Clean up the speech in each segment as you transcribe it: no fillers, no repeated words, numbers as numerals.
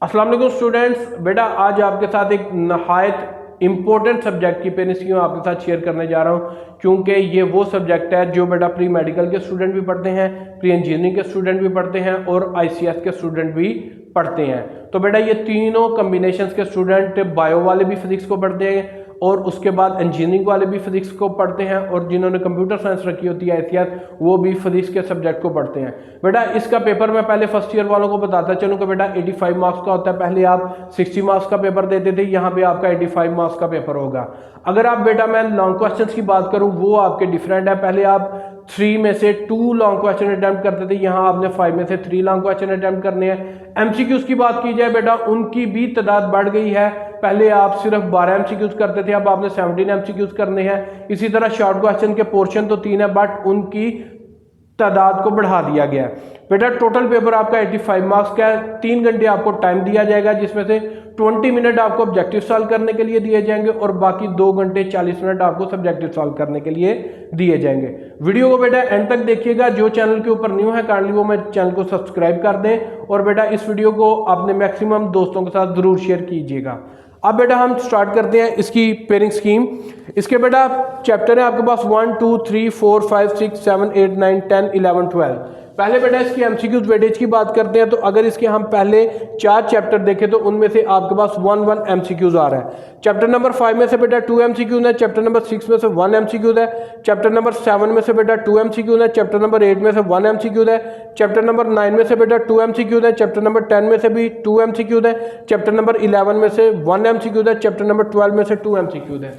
अस्सलाम वालेकुम स्टूडेंट्स। बेटा आज आपके साथ एक नहायत इम्पोर्टेंट सब्जेक्ट की पेन स्कीम आपके साथ शेयर करने जा रहा हूँ, क्योंकि ये वो सब्जेक्ट है जो बेटा प्री मेडिकल के स्टूडेंट भी पढ़ते हैं, प्री इंजीनियरिंग के स्टूडेंट भी पढ़ते हैं और आईसीएस के स्टूडेंट भी पढ़ते हैं। तो बेटा ये तीनों कम्बिनेशंस के स्टूडेंट, बायो वाले भी फिजिक्स को पढ़ते हैं और उसके बाद इंजीनियरिंग वाले भी फिजिक्स को पढ़ते हैं, और जिन्होंने कंप्यूटर साइंस रखी होती है आईसीएस वो भी फिजिक्स के सब्जेक्ट को पढ़ते हैं। बेटा इसका पेपर मैं पहले फर्स्ट ईयर वालों को बताता चलूँ कि बेटा 85 मार्क्स का होता है। पहले आप 60 मार्क्स का पेपर देते थे, यहाँ पे आपका 85 मार्क्स का पेपर होगा। अगर आप बेटा मैं लॉन्ग क्वेश्चंस की बात करूँ वो आपके डिफरेंट है। पहले आप 3 में से 2 लॉन्ग क्वेश्चन अटेम्प्ट करते थे, यहाँ आपने 5 में से 3 लॉन्ग क्वेश्चन अटेम्प्ट करने हैं। एमसीक्यूज की बात की जाए बेटा उनकी भी तादाद बढ़ गई है। पहले आप सिर्फ 12 एमसीक्यूज करते थे, अब आपने 17 एमसीक्यूज करने हैं। इसी तरह शॉर्ट क्वेश्चन के पोर्शन तो 3 है बट उनकी तादाद को बढ़ा दिया गया है। बेटा टोटल पेपर आपका 85 मार्क्स का है। 3 घंटे आपको टाइम दिया जाएगा, जिसमें से 20 मिनट आपको ऑब्जेक्टिव सॉल्व करने के लिए दिए जाएंगे और बाकी 2 घंटे 40 मिनट आपको सब्जेक्टिव सॉल्व करने के लिए दिए जाएंगे। वीडियो को बेटा एंड तक देखिएगा। जो चैनल के ऊपर न्यू है काइंडली वो मेरे चैनल को सब्सक्राइब कर दें और बेटा इस वीडियो को अपने मैक्सिमम दोस्तों के साथ जरूर शेयर कीजिएगा। अब बेटा हम स्टार्ट करते हैं इसकी पेयरिंग स्कीम। इसके बेटा चैप्टर है आपके पास 1 2 3 4 5 6 7 8 9 10 11 12। पहले बेटा इसकी एमसीक्यूज वेटेज की बात करते हैं। तो अगर इसके हम पहले 4 चैप्टर देखें तो उनमें से आपके पास 1 एमसीक्यूज आ रहा है। चैप्टर नंबर 5 में से बेटा 2 एमसीक्यूज है, चैप्टर नंबर 6 में से 1 एमसीक्यूज है, चैप्टर नंबर 7 में से बेटा 2 एमसीक्यूज है, चैप्टर नंबर 8 में से 1 एमसीक्यूज है, चैप्टर नंबर 9 में से बेटा 2 एमसीक्यूज है, चैप्टर नंबर 10 में से भी 2 एमसीक्यूज है, चैप्टर नंबर 11 में से 1 एमसीक्यूज है, चैप्टर नंबर 12 में से 2 एमसीक्यूज है।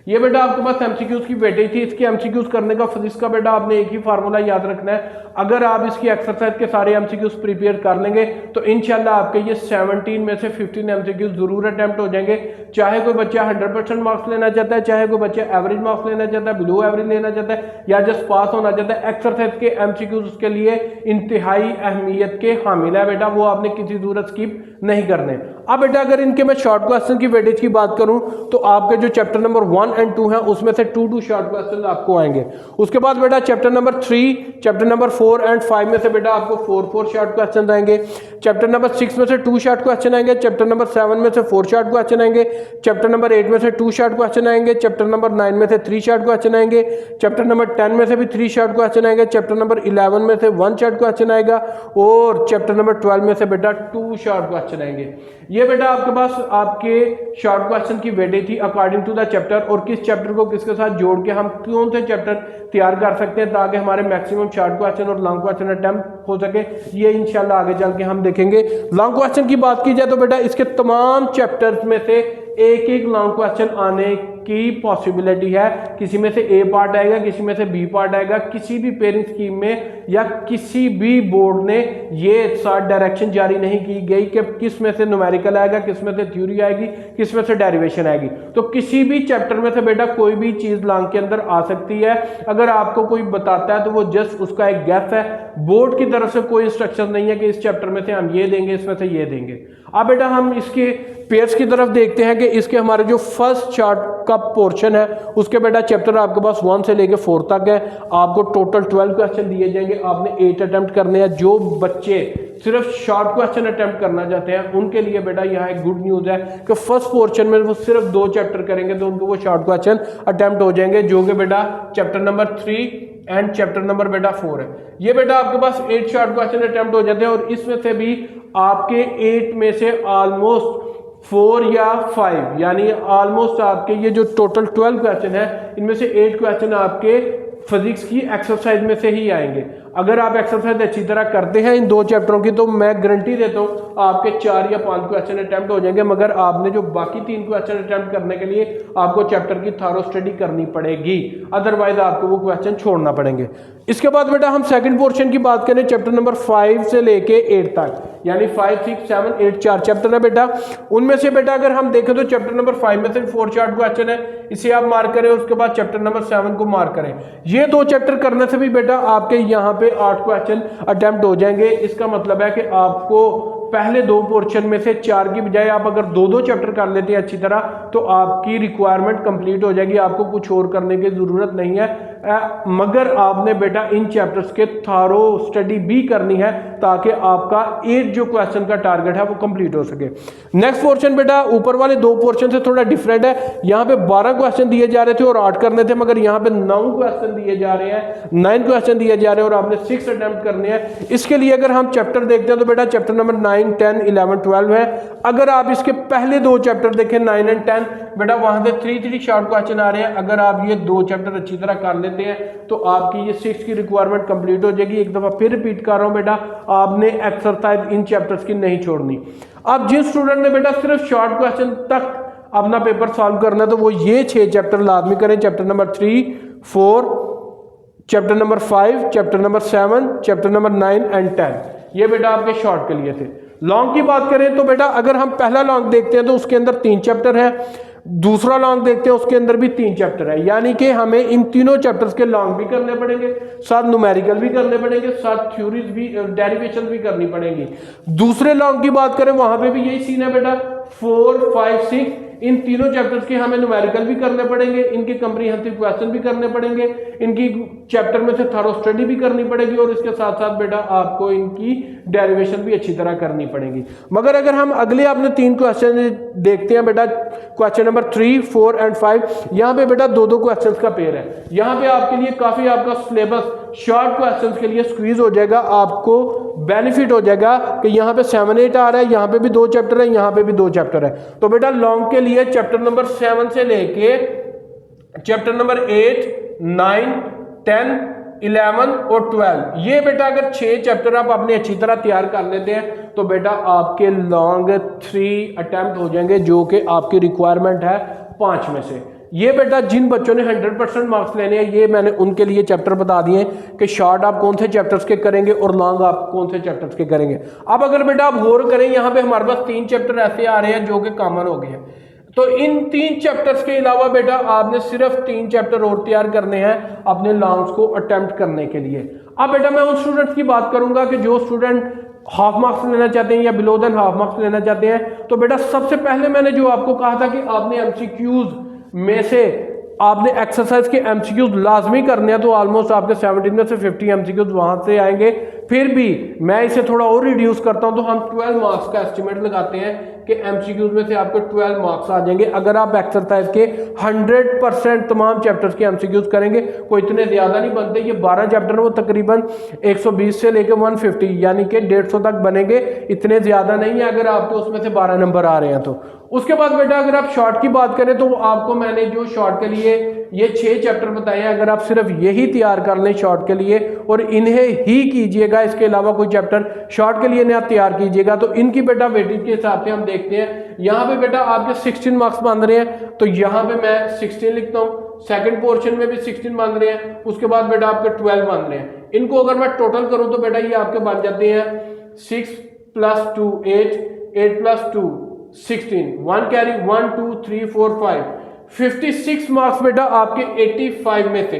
ये बेटा आपके पास एमसीक्यूज की वेटेज थी। इसके एमसीक्यूज करने का फिजिक्स का बेटा आपने एक ही फार्मूला याद रखना है। अगर आप इसकी एक्सरसाइज के सारे एमसीक्यूज प्रिपेयर कर लेंगे तो इंशाल्लाह आपके ये 17 में से 15 एमसीक्यूज जरूर अटेम्प्ट हो जाएंगे। चाहे कोई बच्चा 100% मार्क्स लेना चाहता है, चाहे कोई बच्चा एवरेज मार्क्स लेना चाहता है, बिलो एवरेज लेना चाहता है या जस्ट पास होना चाहता है, एक्सरसाइज के एमसीक्यूज उसके लिए इंतहाई अहमियत के हामिल है बेटा, वो आपने किसी सूरत स्किप नहीं करने। अब बेटा अगर इनके मैं शॉर्ट क्वेश्चन की वेटेज की बात करूं तो आपके जो चैप्टर नंबर 1 और 2 हैं उसमें से 2 शॉर्ट क्वेश्चन आपको आएंगे। उसके बाद बेटा चैप्टर नंबर 3, चैप्टर नंबर 4 और 5 में से बेटा आपको 4 शॉर्ट क्वेश्चन आएंगे। चैप्टर नंबर 6 में से 2 शॉर्ट क्वेश्चन आएंगे, चैप्टर नंबर 7 में से 4 शॉर्ट क्वेश्चन आएंगे, चैप्टर नंबर 8 में से 2 शॉर्ट क्वेश्चन आएंगे, चैप्टर नंबर 9 में से 3 शॉर्ट क्वेश्चन आएंगे, चैप्टर नंबर 10 में से भी 3 शॉर्ट क्वेश्चन आएंगे, चैप्टर नंबर 11 में से 1 शॉर्ट क्वेश्चन आएगा और चैप्टर नंबर 12 में से बेटा 2 शॉर्ट क्वेश्चन आएंगे। ये बेटा आपके पास आपके शॉर्ट क्वेश्चन की वेटेज थी अकॉर्डिंग टू द चैप्टर, और किस चैप्टर को किसके साथ जोड़ के हम कौन से चैप्टर तैयार कर सकते हैं ताकि हमारे मैक्सिमम शॉर्ट क्वेश्चन और लॉन्ग क्वेश्चन अटेम्प्ट हो सके। ये इंशाल्लाह आगे चल के हम देखेंगे। लॉन्ग क्वेश्चन की बात की जाए तो बेटा इसके तमाम चैप्टर्स में से एक लॉन्ग क्वेश्चन आने की पॉसिबिलिटी है। किसी में से ए पार्ट आएगा, किसी में से बी पार्ट आएगा। किसी भी पेयरिंग स्कीम में या किसी भी बोर्ड ने ये साथ डायरेक्शन जारी नहीं की गई कि किस में से न्यूमेरिकल आएगा, किस में से थ्योरी आएगी, किस में से डेरिवेशन आएगी। तो किसी भी चैप्टर में से बेटा कोई भी चीज लॉन्ग के अंदर आ सकती है। अगर आपको कोई बताता है तो वो जस्ट उसका एक गैस है। बोर्ड की तरफ से कोई इंस्ट्रक्शन नहीं है कि इस चैप्टर में से हम ये देंगे, इसमें से ये देंगे। अब बेटा हम इसके पेयर्स की तरफ देखते हैं कि इसके हमारे जो फर्स्ट चार्ट का पोर्शन है उसके बेटा चैप्टर आपके पास 1 से लेके 4 तक है। आपको टोटल 12 क्वेश्चन दिए जाएंगे, आपने 8 अटेम्प्ट करने हैं। जो बच्चे सिर्फ शॉर्ट क्वेश्चन अटेम्प्ट करना चाहते हैं उनके लिए बेटा यह एक गुड न्यूज है कि फर्स्ट पोर्शन में वो सिर्फ 2 चैप्टर करेंगे तो उनको वो शॉर्ट क्वेश्चन अटेम्प्ट हो जाएंगे, जो कि बेटा chapter number 3 and chapter number बेटा 4 है। ये बेटा आपके पास 8 शॉर्ट क्वेश्चन अटेम्प्ट हो जाते हैं और इसमें से भी आपके 8 में से ऑलमोस्ट 4 या 5 यानी ऑलमोस्ट आपके ये जो टोटल 12 क्वेश्चन है इनमें से 8 क्वेश्चन आपके फिजिक्स की एक्सरसाइज में से ही आएंगे। अगर आप एक्सरसाइज अच्छी तरह करते हैं इन 2 चैप्टरों की तो मैं गारंटी देता हूँ आपके 4 या 5 क्वेश्चन अटेम्प्ट हो जाएंगे। मगर आपने जो बाकी 3 क्वेश्चन अटेम्प्ट करने के लिए आपको चैप्टर की थारो स्टडी करनी पड़ेगी, अदरवाइज आपको वो क्वेश्चन छोड़ना पड़ेंगे। इसके बाद बेटा हम सेकंड पोर्शन की बात करें चैप्टर नंबर 5 से लेके 8 तक, यानी 5 6 7 8 4 चैप्टर है बेटा। उनमें से बेटा अगर हम देखें तो चैप्टर नंबर 5 में से 4 शॉर्ट क्वेश्चन है, इसे आप मार्क करें, उसके बाद चैप्टर नंबर 7 को मार्क करें। ये 2 चैप्टर करने से भी बेटा आपके यहाँ पे 8 क्वेश्चन अटेम्प्ट हो जाएंगे। इसका मतलब है कि आपको पहले 2 पोर्शन में से 4 की बजाय आप अगर 2-2 चैप्टर कर लेते हैं अच्छी तरह, तो आपकी रिक्वायरमेंट कंप्लीट हो जाएगी, आपको कुछ और करने की ज़रूरत नहीं है। मगर आपने बेटा इन चैप्टर्स के थारो स्टडी भी करनी है ताकि आपका 8 जो क्वेश्चन का टारगेट है वो कंप्लीट हो सके। नेक्स्ट पोर्शन बेटा ऊपर वाले 2 पोर्शन से थोड़ा डिफरेंट है। यहाँ पे 12 क्वेश्चन दिए जा रहे थे और 8 करने थे, मगर यहाँ पे 9 क्वेश्चन दिए जा रहे हैं, 9 क्वेश्चन दिए जा रहे हैं और आपने 6 अटेम्प्ट करने हैं। इसके लिए अगर हम चैप्टर देखते हैं तो बेटा चैप्टर नंबर 9, 10, 11, 12 है। अगर आप इसके पहले 2 चैप्टर देखें 9 और 10, बेटा वहां से 3 शॉर्ट क्वेश्चन आ रहे हैं। अगर आप ये 2 चैप्टर अच्छी तरह कर लेते हैं तो आपकी ये 6 की रिक्वायरमेंट कंप्लीट हो जाएगी। एक दफा फिर रिपीट कर रहा हूं बेटा, आपने एक्सरसाइज इन चैप्टर्स की नहीं छोड़नी। अब जिस स्टूडेंट ने बेटा सिर्फ शॉर्ट क्वेश्चन तक अपना पेपर सॉल्व करना है तो वो ये 6 चैप्टर लाजमी करें, chapter number 3, 4, chapter number 5, chapter number 7, chapter number 9 and 10। ये बेटा आपके शॉर्ट के लिए थे। लॉन्ग की बात करें तो बेटा अगर हम पहला लॉन्ग देखते हैं तो उसके अंदर 3 चैप्टर है, दूसरा लॉन्ग देखते हैं उसके अंदर भी 3 चैप्टर है, यानी कि हमें इन तीनों चैप्टर्स के लॉन्ग भी करने पड़ेंगे, साथ न्यूमेरिकल भी करने पड़ेंगे, साथ थ्योरीज भी, डेरिवेशन भी करनी पड़ेंगी। दूसरे लॉन्ग की बात करें वहां पे भी यही सीन है बेटा, 4, 5, 6 इन तीनों चैप्टर्स के हमें न्यूमेरिकल भी करने पड़ेंगे, इनके कंप्रीहेंसिव क्वेश्चन भी करने पड़ेंगे, इनकी चैप्टर में से थॉरो स्टडी भी करनी पड़ेगी और इसके साथ साथ बेटा आपको इनकी डेरिवेशन भी अच्छी तरह करनी पड़ेगी। मगर अगर हम अगले आपने 3 क्वेश्चन देखते हैं बेटा, क्वेश्चन नंबर 3, 4 एंड 5, यहाँ पे बेटा 2-2 क्वेश्चंस का पेयर है। यहाँ पे आपके लिए काफी आपका सिलेबस शॉर्ट क्वेश्चंस के लिए स्क्वीज हो जाएगा, आपको बेनिफिट हो जाएगा कि यहाँ पे 7, 8 आ रहा है, यहाँ पे भी 2 चैप्टर है, यहाँ पे भी 2 चैप्टर है। तो बेटा लॉन्ग के लिए चैप्टर नंबर 7 से लेके चैप्टर नंबर 8, 9, 10, 11 और 12, ये बेटा अगर 6 चैप्टर आप अपने अच्छी तरह तैयार कर लेते हैं तो बेटा आपके लॉन्ग 3 अटेम्प्ट हो जाएंगे, जो कि आपकी रिक्वायरमेंट है 5 में से। ये बेटा जिन बच्चों ने 100% मार्क्स लेने हैं, ये मैंने उनके लिए चैप्टर बता दिए कि शॉर्ट आप कौन से चैप्टर्स के करेंगे और लॉन्ग आप कौन से चैप्टर्स के करेंगे। अब अगर बेटा आप गौर करें, यहाँ पे हमारे पास 3 चैप्टर ऐसे आ रहे हैं जो कि कॉमन हो गए हैं, तो इन 3 चैप्टर्स के अलावा बेटा आपने सिर्फ 3 चैप्टर और तैयार करने हैं अपने लॉन्ग्स को अटेम्प्ट करने के लिए। अब बेटा मैं उन स्टूडेंट्स की बात करूंगा कि जो स्टूडेंट हाफ मार्क्स लेना चाहते हैं या बिलो देन हाफ मार्क्स लेना चाहते हैं। तो बेटा सबसे पहले मैंने जो आपको कहा था कि आपने एमसीक्यूज में से आपने एक्सरसाइज के एमसीक्यूज लाजमी करने हैं, तो ऑलमोस्ट आपके 17 में से 50 एमसीक्यूज वहां से आएंगे। फिर भी मैं इसे थोड़ा और रिड्यूस करता हूं तो हम 12 मार्क्स का एस्टिमेट लगाते हैं कि एमसीक्यूज में से आपको 12 मार्क्स आ जाएंगे अगर आप एक्सरसाइज के 100% तमाम चैप्टर्स के एमसीक्यूज करेंगे। कोई इतने ज्यादा नहीं बनते, ये 12 चैप्टर वो तकरीबन 120 से लेकर 150 यानी कि 150 तक बनेंगे, इतने ज्यादा नहीं है अगर आपको उसमें से 12 नंबर आ रहे हैं तो। उसके बाद बेटा अगर आप शॉर्ट की बात करें तो आपको मैंने जो शॉर्ट के लिए ये 6 चैप्टर बताए हैं, अगर आप सिर्फ यही तैयार कर लें शॉर्ट के लिए और इन्हें ही कीजिएगा, इसके अलावा कोई चैप्टर शॉर्ट के लिए नया तैयार कीजिएगा, तो इनकी बेटा वेटेज के हिसाब से हम देखते हैं। यहाँ पे बेटा आपके 16 मार्क्स बन रहे हैं, तो यहाँ पे मैं 16 लिखता हूँ। सेकंड पोर्शन में भी 16 बन रहे हैं, उसके बाद बेटा आपके 12 बन रहे हैं। इनको अगर मैं टोटल करूँ तो बेटा ये आपके बन जाते हैं 6 + 2 8, 8 + 2 16, 1 कैरी 1 2 3 4 5, 56 मार्क्स बेटा आपके 85 में से,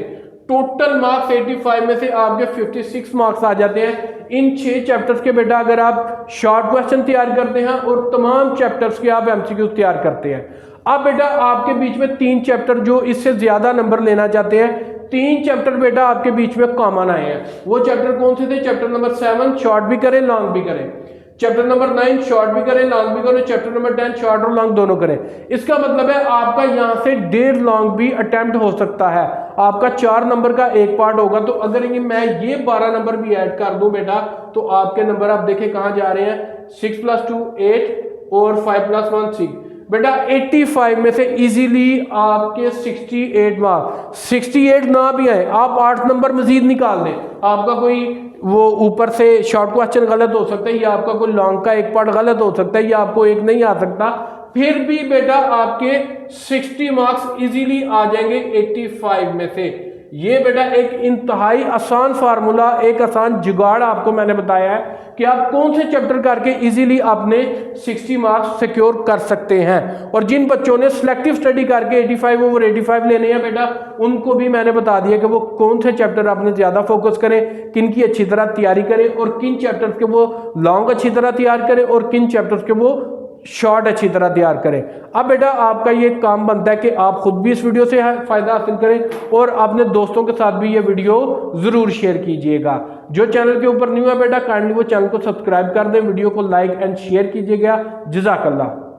टोटल मार्क्स 85 में से आपके 56 मार्क्स आ जाते हैं इन 6 चैप्टर्स के बेटा अगर आप शॉर्ट क्वेश्चन तैयार करते हैं और तमाम चैप्टर्स के आप एमसीक्यू तैयार करते हैं। अब बेटा आपके बीच में 3 चैप्टर जो इससे ज्यादा नंबर लेना चाहते हैं, 3 चैप्टर बेटा आपके बीच में कॉमन आए हैं। वो चैप्टर कौन से थे? चैप्टर नंबर 7 शॉर्ट भी करें लॉन्ग भी करें, चैप्टर नंबर 9 शॉर्ट भी करें लॉन्ग भी करें, चैप्टर नंबर 10 शॉर्ट और लॉन्ग दोनों करें। इसका मतलब है आपका यहां से 1.5 लॉन्ग भी अटेम्प्ट हो सकता है, आपका 4 नंबर का एक पार्ट होगा। तो अगर मैं ये 12 नंबर भी ऐड कर दूं बेटा तो आपके नंबर आप देखें कहां जा रहे हैं, 6 + 2 8 और 5 + 1 6 बेटा 85 में से इजीली आपके 68 मार्क्स, 68 ना भी आए आप 8 नंबर मजीद निकाल दें। आपका कोई वो ऊपर से शॉर्ट क्वेश्चन गलत हो सकता है या आपका कोई लॉन्ग का एक पार्ट गलत हो सकता है या आपको एक नहीं आ सकता, फिर भी बेटा आपके 60 मार्क्स इजीली आ जाएंगे 85 में से। ये बेटा एक इंतहाई आसान फार्मूला, एक आसान जुगाड़ आपको मैंने बताया है कि आप कौन से चैप्टर करके इजीली अपने 60 मार्क्स सिक्योर कर सकते हैं। और जिन बच्चों ने सिलेक्टिव स्टडी करके 85 ओवर 85 लेने हैं बेटा, उनको भी मैंने बता दिया कि वो कौन से चैप्टर आपने ज़्यादा फोकस करें, किन की अच्छी तरह तैयारी करें और किन चैप्टर्स के वो लॉन्ग अच्छी तरह तैयार करें और किन चैप्टर्स के वो शॉर्ट अच्छी तरह तैयार करें। अब बेटा आपका ये काम बनता है कि आप खुद भी इस वीडियो से फायदा हासिल करें और अपने दोस्तों के साथ भी ये वीडियो जरूर शेयर कीजिएगा। जो चैनल के ऊपर न्यू है बेटा, काइंडली वो चैनल को सब्सक्राइब कर दें, वीडियो को लाइक एंड शेयर कीजिएगा। जज़ाकल्लाह।